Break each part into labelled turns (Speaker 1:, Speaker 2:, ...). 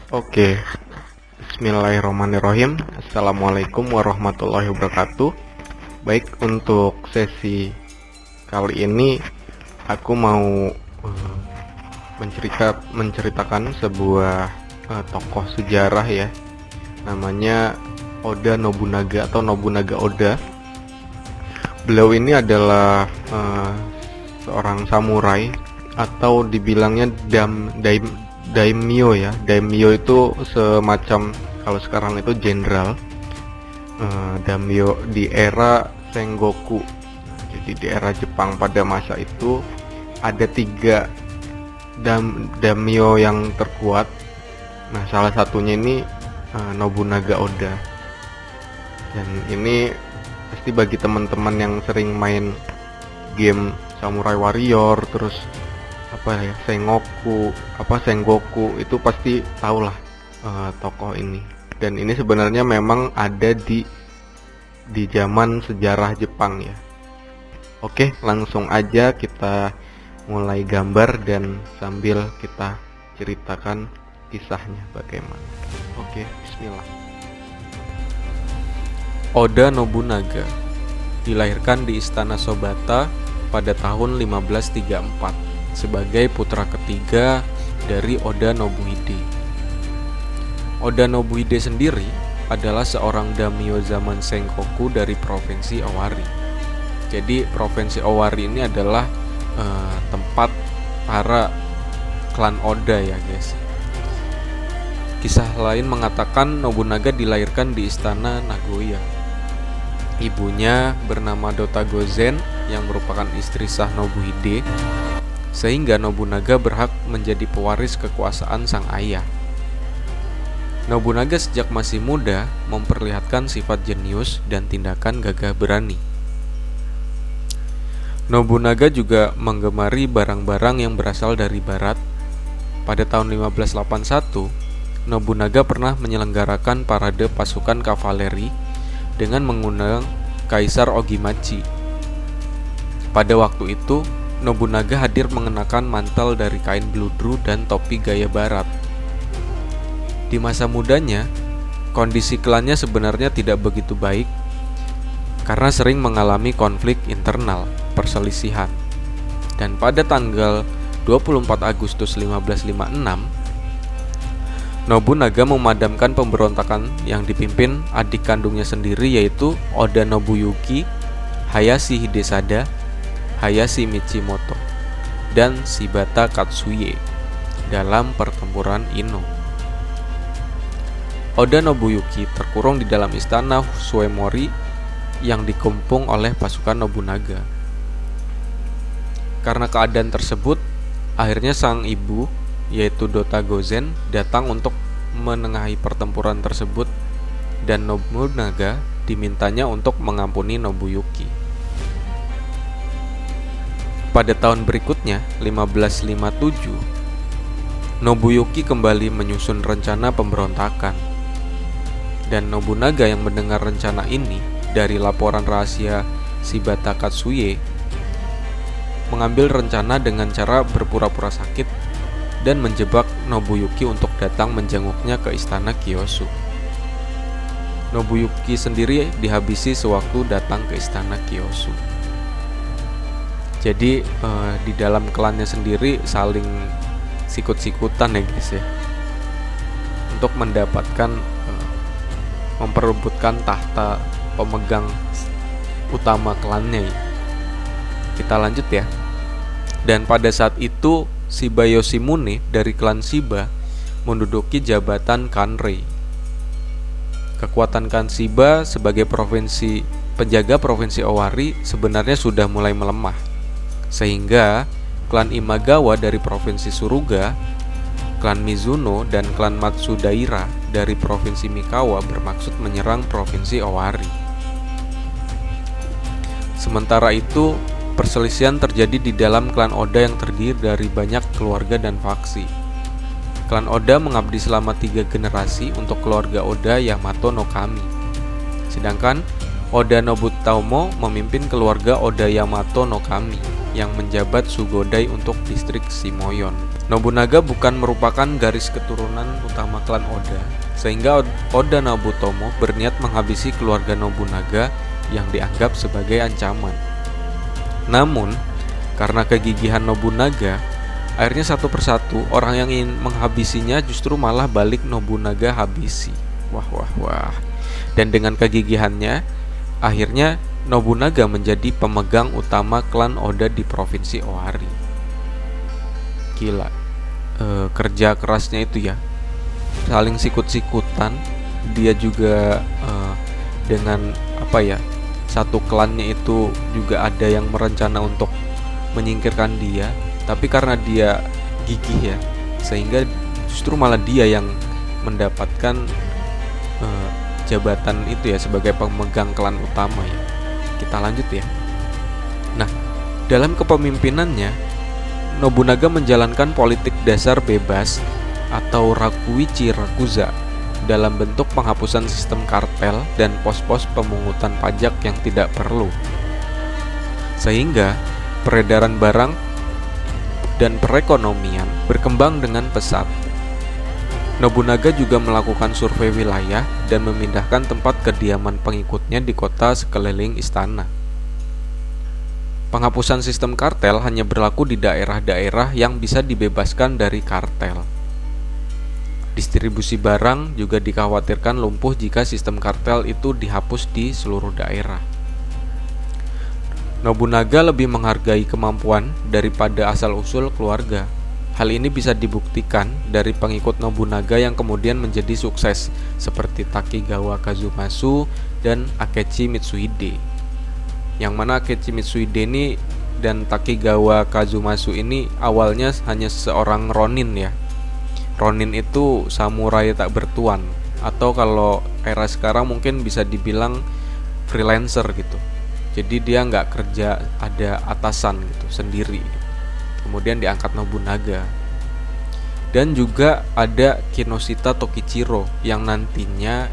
Speaker 1: Oke, Bismillahirrahmanirrahim. Assalamualaikum warahmatullahi wabarakatuh. Baik, untuk sesi kali ini aku mau menceritakan sebuah tokoh sejarah ya. Namanya Oda Nobunaga atau Nobunaga Oda. Beliau ini adalah seorang samurai atau dibilangnya daimyo ya. Daimyo itu semacam, kalau sekarang itu jenderal. Daimyo di era Sengoku. Jadi di era Jepang pada masa itu ada 3 daimyo yang terkuat. Nah, salah satunya ini Nobunaga Oda. Dan ini pasti bagi teman-teman yang sering main game Samurai Warrior, terus Sengoku itu pasti tahulah tokoh ini. Dan ini sebenarnya memang ada di zaman sejarah Jepang ya. Oke, langsung aja kita mulai gambar dan sambil kita ceritakan kisahnya bagaimana. Oke, bismillah.
Speaker 2: Oda Nobunaga dilahirkan di Istana Sobata pada tahun 1534 sebagai putra ketiga dari Oda Nobuhide. Oda Nobuhide sendiri adalah seorang daimyo zaman Sengoku dari provinsi Owari. Jadi provinsi Owari ini adalah tempat para klan Oda ya guys. Kisah lain mengatakan Nobunaga dilahirkan di istana Nagoya. Ibunya bernama Dota Gozen yang merupakan istri sah Nobuhide, sehingga Nobunaga berhak menjadi pewaris kekuasaan sang ayah. Nobunaga sejak masih muda memperlihatkan sifat jenius dan tindakan gagah berani. Nobunaga juga menggemari barang-barang yang berasal dari barat. Pada tahun 1581, Nobunaga pernah menyelenggarakan parade pasukan kavaleri dengan mengundang Kaisar Ogimachi. Pada waktu itu, Nobunaga hadir mengenakan mantel dari kain bludru dan topi gaya barat. Di masa mudanya, kondisi klannya sebenarnya tidak begitu baik karena sering mengalami konflik internal, perselisihan. Dan pada tanggal 24 Agustus 1556, Nobunaga memadamkan pemberontakan yang dipimpin adik kandungnya sendiri, yaitu Oda Nobuyuki, Hayashi Hidesada, Hayashi Michimoto, dan Shibata Katsuie dalam pertempuran Ino. Oda Nobuyuki terkurung di dalam istana Suemori yang dikepung oleh pasukan Nobunaga. Karena keadaan tersebut, akhirnya sang ibu, yaitu Dota Gozen, datang untuk menengahi pertempuran tersebut, dan Nobunaga dimintanya untuk mengampuni Nobuyuki. Pada tahun berikutnya, 1557, Nobuyuki kembali menyusun rencana pemberontakan. Dan Nobunaga yang mendengar rencana ini dari laporan rahasia Shibata Katsuie, mengambil rencana dengan cara berpura-pura sakit dan menjebak Nobuyuki untuk datang menjenguknya ke istana Kiyosu. Nobuyuki sendiri dihabisi sewaktu datang ke istana Kiyosu. Jadi di dalam klannya sendiri saling sikut-sikutan ya guys ya, untuk mendapatkan memperebutkan tahta pemegang utama klannya ya. Kita lanjut ya. Dan pada saat itu Shiba Yoshimune dari klan Shiba menduduki jabatan Kanrei. Kekuatan klan Shiba sebagai penjaga provinsi Owari sebenarnya sudah mulai melemah, sehingga klan Imagawa dari provinsi Suruga, klan Mizuno, dan klan Matsudaira dari provinsi Mikawa bermaksud menyerang provinsi Owari. Sementara itu, perselisihan terjadi di dalam klan Oda yang terdiri dari banyak keluarga dan faksi. Klan Oda mengabdi selama 3 generasi untuk keluarga Oda Yamato no Kami. Sedangkan Oda Nobutomo memimpin keluarga Oda Yamato no Kami yang menjabat Sugodai untuk distrik Shimoyon. Nobunaga bukan merupakan garis keturunan utama klan Oda, sehingga Oda Nobutomo berniat menghabisi keluarga Nobunaga yang dianggap sebagai ancaman. Namun, karena kegigihan Nobunaga, akhirnya satu persatu orang yang ingin menghabisinya justru malah balik Nobunaga habisi. Wah. Dan dengan kegigihannya, akhirnya Nobunaga menjadi pemegang utama klan Oda di provinsi Owari. Gila, kerja kerasnya itu ya, saling sikut-sikutan. Dia juga dengan satu klannya itu juga ada yang merencana untuk menyingkirkan dia, tapi karena dia gigih ya, sehingga justru malah dia yang mendapatkan jabatan itu ya sebagai pemegang klan utama ya. Kita lanjut ya. Nah, dalam kepemimpinannya, Nobunaga menjalankan politik dasar bebas atau Rakuichi Rakuza dalam bentuk penghapusan sistem kartel dan pos-pos pemungutan pajak yang tidak perlu. Sehingga peredaran barang dan perekonomian berkembang dengan pesat. Nobunaga juga melakukan survei wilayah dan memindahkan tempat kediaman pengikutnya di kota sekeliling istana. Penghapusan sistem kartel hanya berlaku di daerah-daerah yang bisa dibebaskan dari kartel. Distribusi barang juga dikhawatirkan lumpuh jika sistem kartel itu dihapus di seluruh daerah. Nobunaga lebih menghargai kemampuan daripada asal-usul keluarga. Hal ini bisa dibuktikan dari pengikut Nobunaga yang kemudian menjadi sukses seperti Takigawa Kazumasu dan Akechi Mitsuhide. Yang mana Akechi Mitsuhide ini dan Takigawa Kazumasu ini awalnya hanya seorang ronin ya. Ronin itu samurai tak bertuan, atau kalau era sekarang mungkin bisa dibilang freelancer gitu. Jadi dia nggak kerja, ada atasan gitu sendiri. Kemudian diangkat Nobunaga. Dan juga ada Kinoshita Tokichiro yang nantinya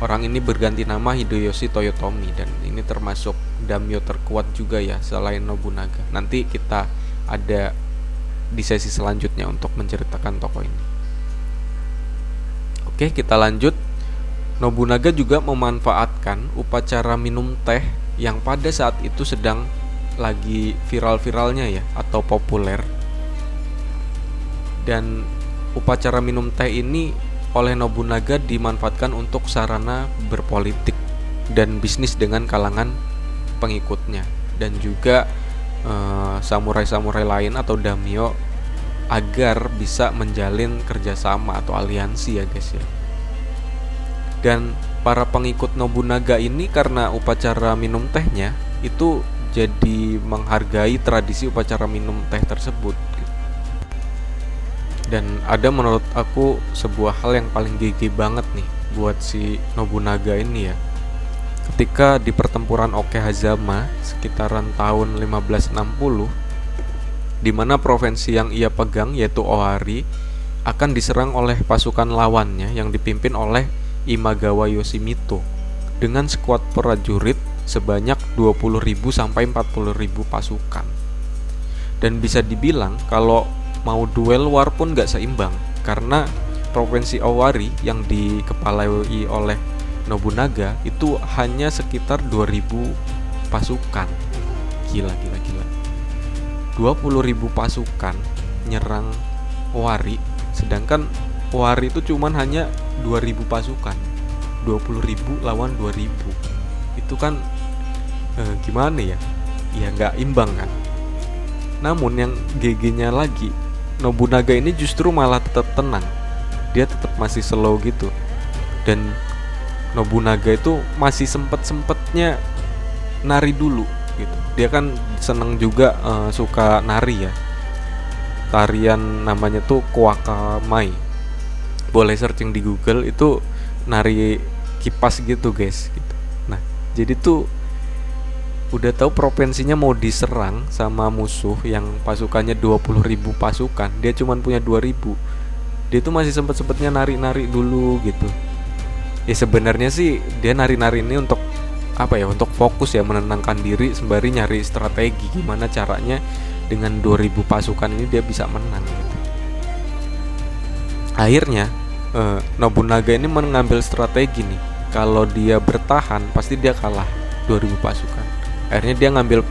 Speaker 2: orang ini berganti nama Hideyoshi Toyotomi, dan ini termasuk daimyo terkuat juga ya selain Nobunaga. Nanti kita ada di sesi selanjutnya untuk menceritakan tokoh ini. Oke, kita lanjut. Nobunaga juga memanfaatkan upacara minum teh yang pada saat itu sedang lagi viral-viralnya ya, atau populer. Dan upacara minum teh ini oleh Nobunaga dimanfaatkan untuk sarana berpolitik dan bisnis dengan kalangan pengikutnya, dan juga samurai-samurai lain atau daimyo agar bisa menjalin kerjasama atau aliansi ya guys ya. Dan para pengikut Nobunaga ini karena upacara minum tehnya itu jadi menghargai tradisi upacara minum teh tersebut. Dan ada menurut aku sebuah hal yang paling gigi banget nih buat si Nobunaga ini ya. Ketika di pertempuran Okehazama sekitaran tahun 1560, di mana provinsi yang ia pegang yaitu Owari akan diserang oleh pasukan lawannya yang dipimpin oleh Imagawa Yoshimito dengan skuad prajurit sebanyak 20.000 sampai 40.000 pasukan. Dan bisa dibilang kalau mau duel war pun gak seimbang, karena provinsi Owari yang dikepalai oleh Nobunaga itu hanya sekitar 2.000 pasukan. Gila 20.000 pasukan nyerang Owari, sedangkan Owari itu cuman hanya 2.000 pasukan. 20.000 lawan 2.000. Itu kan gimana ya? Ya gak imbang kan. Namun yang GG-nya lagi, Nobunaga ini justru malah tetap tenang. Dia tetap masih slow gitu. Dan Nobunaga itu masih sempet-sempetnya nari dulu gitu. Dia kan seneng juga suka nari ya. Tarian namanya tuh Kwakamai. Boleh searching di Google, itu nari kipas gitu guys gitu. Nah, jadi tuh udah tahu provinsinya mau diserang sama musuh yang pasukannya 20.000 pasukan, dia cuma punya 2.000. Dia tuh masih sempet-sempetnya nari-nari dulu gitu. Ya sebenarnya sih dia nari-nari ini untuk untuk fokus ya, menenangkan diri sembari nyari strategi gimana caranya dengan 2000 pasukan ini dia bisa menang gitu. Akhirnya Nobunaga ini mengambil strategi nih, kalau dia bertahan pasti dia kalah 2000 pasukan. Akhirnya dia ngambil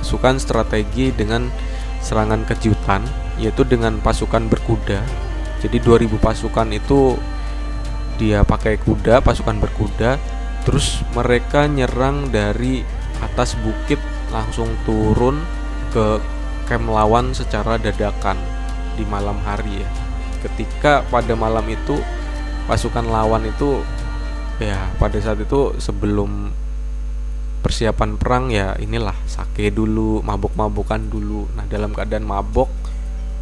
Speaker 2: pasukan strategi dengan serangan kejutan, yaitu dengan pasukan berkuda. Jadi 2000 pasukan itu dia pakai kuda, pasukan berkuda. Terus mereka nyerang dari atas bukit, langsung turun ke camp lawan secara dadakan di malam hari ya. Ketika pada malam itu pasukan lawan itu ya pada saat itu sebelum persiapan perang ya inilah sake dulu, mabok-mabokan dulu. Nah, dalam keadaan mabok,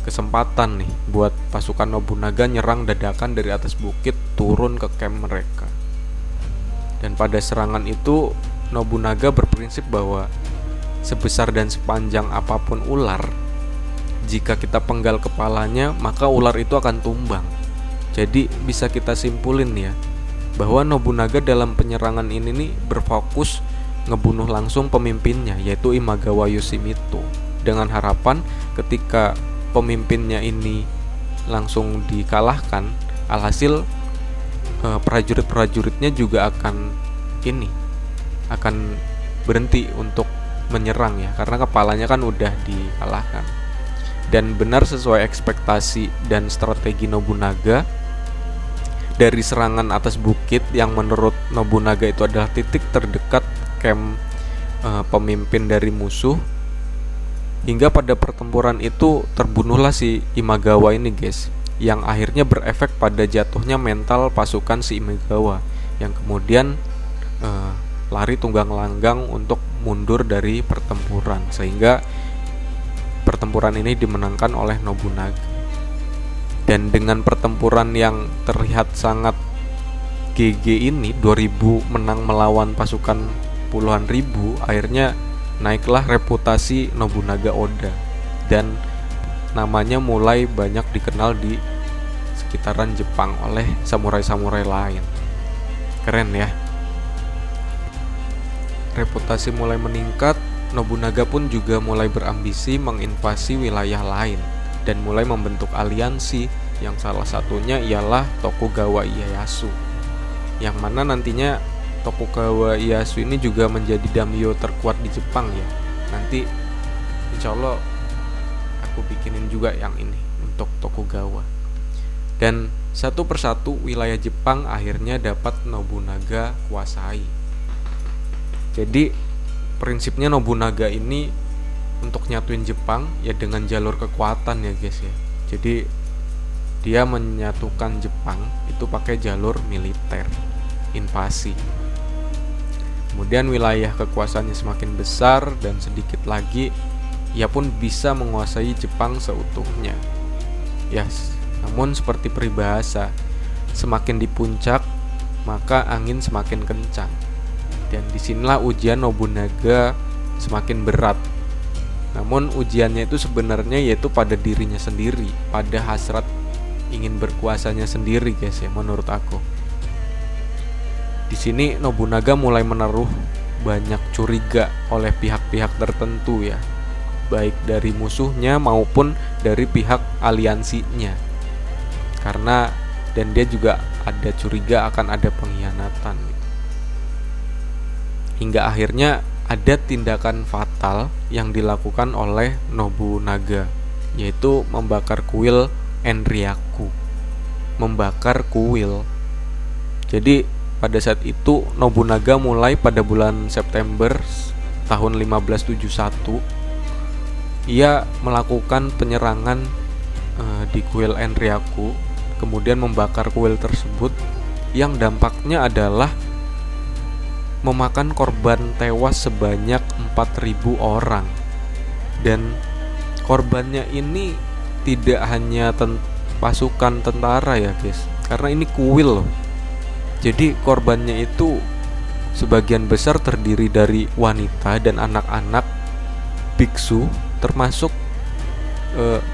Speaker 2: kesempatan nih buat pasukan Nobunaga nyerang dadakan dari atas bukit turun ke camp mereka. Dan pada serangan itu Nobunaga berprinsip bahwa sebesar dan sepanjang apapun ular, jika kita penggal kepalanya maka ular itu akan tumbang. Jadi bisa kita simpulin ya, bahwa Nobunaga dalam penyerangan ini nih berfokus ngebunuh langsung pemimpinnya, yaitu Imagawa Yoshimito, dengan harapan ketika pemimpinnya ini langsung dikalahkan, alhasil prajurit-prajuritnya juga akan berhenti untuk menyerang ya, karena kepalanya kan udah dikalahkan. Dan benar sesuai ekspektasi dan strategi Nobunaga, dari serangan atas bukit yang menurut Nobunaga itu adalah titik terdekat camp pemimpin dari musuh, hingga pada pertempuran itu terbunuhlah si Imagawa ini guys, yang akhirnya berefek pada jatuhnya mental pasukan si Imagawa, yang kemudian lari tunggang langgang untuk mundur dari pertempuran, sehingga pertempuran ini dimenangkan oleh Nobunaga. Dan dengan pertempuran yang terlihat sangat GG ini, 2000 menang melawan pasukan puluhan ribu, akhirnya naiklah reputasi Nobunaga Oda, dan namanya mulai banyak dikenal di sekitaran Jepang oleh samurai-samurai lain. Keren ya. Reputasi mulai meningkat, Nobunaga pun juga mulai berambisi menginvasi wilayah lain dan mulai membentuk aliansi, yang salah satunya ialah Tokugawa Ieyasu, yang mana nantinya Tokugawa Ieyasu ini juga menjadi daimyo terkuat di Jepang ya. Nanti insya Allah aku bikinin juga yang ini untuk Tokugawa. Dan satu persatu wilayah Jepang akhirnya dapat Nobunaga kuasai. Jadi prinsipnya Nobunaga ini untuk nyatuin Jepang ya dengan jalur kekuatan ya guys ya. Jadi dia menyatukan Jepang itu pakai jalur militer, invasi. Kemudian wilayah kekuasaannya semakin besar dan sedikit lagi ia pun bisa menguasai Jepang seutuhnya. Yes, namun seperti peribahasa, semakin di puncak maka angin semakin kencang. Dan disinilah ujian Nobunaga semakin berat. Namun ujiannya itu sebenarnya yaitu pada dirinya sendiri, pada hasrat ingin berkuasanya sendiri guys ya, menurut aku. Di sini Nobunaga mulai menaruh banyak curiga oleh pihak-pihak tertentu ya, baik dari musuhnya maupun dari pihak aliansinya. Dan dia juga ada curiga akan ada pengkhianatan. Hingga akhirnya ada tindakan fatal yang dilakukan oleh Nobunaga, yaitu membakar kuil Enryaku. Membakar kuil. Jadi pada saat itu Nobunaga mulai pada bulan September tahun 1571 ia melakukan penyerangan di kuil Enryaku, kemudian membakar kuil tersebut, yang dampaknya adalah memakan korban tewas sebanyak 4.000 orang. Dan korbannya ini tidak hanya pasukan tentara ya guys, karena ini kuil loh. Jadi korbannya itu sebagian besar terdiri dari wanita dan anak-anak biksu, termasuk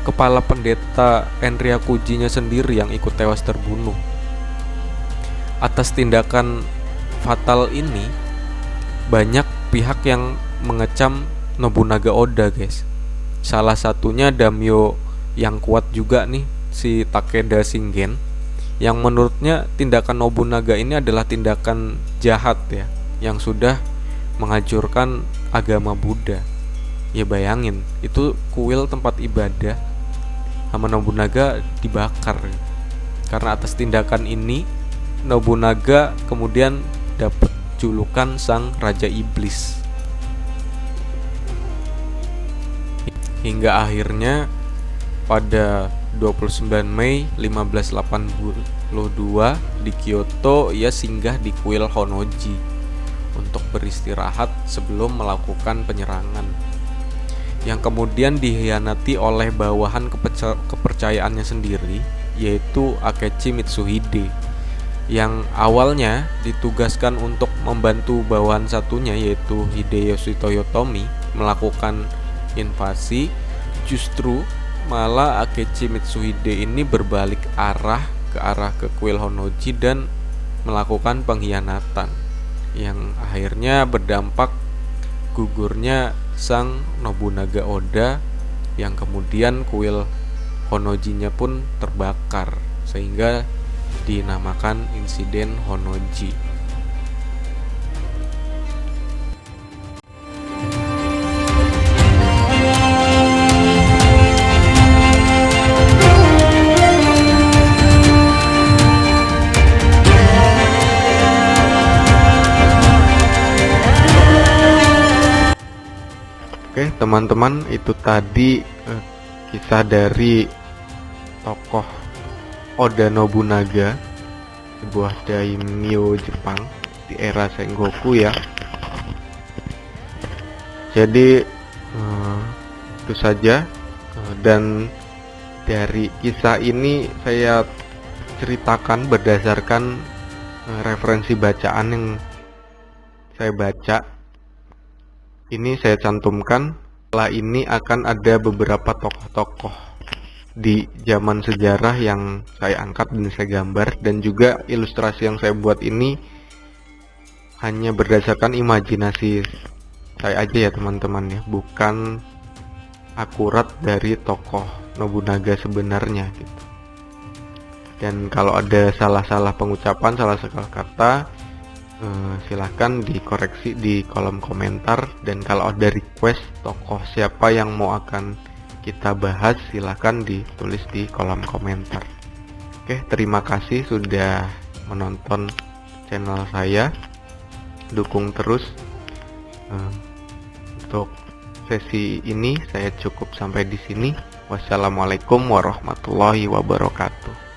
Speaker 2: kepala pendeta Enryakuji-nya sendiri yang ikut tewas terbunuh. Atas tindakan fatal ini, banyak pihak yang mengecam Nobunaga Oda, guys. Salah satunya daimyo yang kuat juga nih, si Takeda Shingen, yang menurutnya tindakan Nobunaga ini adalah tindakan jahat ya, yang sudah menghancurkan agama Buddha. Ya bayangin, itu kuil tempat ibadah sama Nobunaga dibakar. Karena atas tindakan ini, Nobunaga kemudian dapat julukan Sang Raja Iblis. Hingga akhirnya pada 29 Mei 1582 di Kyoto, ia singgah di kuil Honnoji untuk beristirahat sebelum melakukan penyerangan, yang kemudian dikhianati oleh bawahan kepercayaannya sendiri, yaitu Akechi Mitsuhide, yang awalnya ditugaskan untuk membantu bawahan satunya, yaitu Hideyoshi Toyotomi, melakukan invasi. Justru malah Akechi Mitsuhide ini berbalik arah ke kuil Honnoji dan melakukan pengkhianatan, yang akhirnya berdampak gugurnya Sang Nobunaga Oda, yang kemudian kuil Honnoji-nya pun terbakar, sehingga dinamakan insiden Honnoji.
Speaker 1: Oke teman-teman, itu tadi kisah dari tokoh Oda Nobunaga, sebuah daimyo Jepang di era Sengoku ya. Jadi itu saja, dan dari kisah ini saya ceritakan berdasarkan referensi bacaan yang saya baca. Ini saya cantumkan. Setelah ini akan ada beberapa tokoh-tokoh di zaman sejarah yang saya angkat dan saya gambar, dan juga ilustrasi yang saya buat ini hanya berdasarkan imajinasi saya aja ya teman-teman ya, bukan akurat dari tokoh Nobunaga sebenarnya gitu. Dan kalau ada salah-salah pengucapan, salah kata, silahkan dikoreksi di kolom komentar. Dan kalau ada request tokoh siapa yang mau akan kita bahas, silahkan ditulis di kolom komentar. Oke, terima kasih sudah menonton channel saya, dukung terus. Untuk sesi ini saya cukup sampai di sini. Wassalamualaikum warahmatullahi wabarakatuh.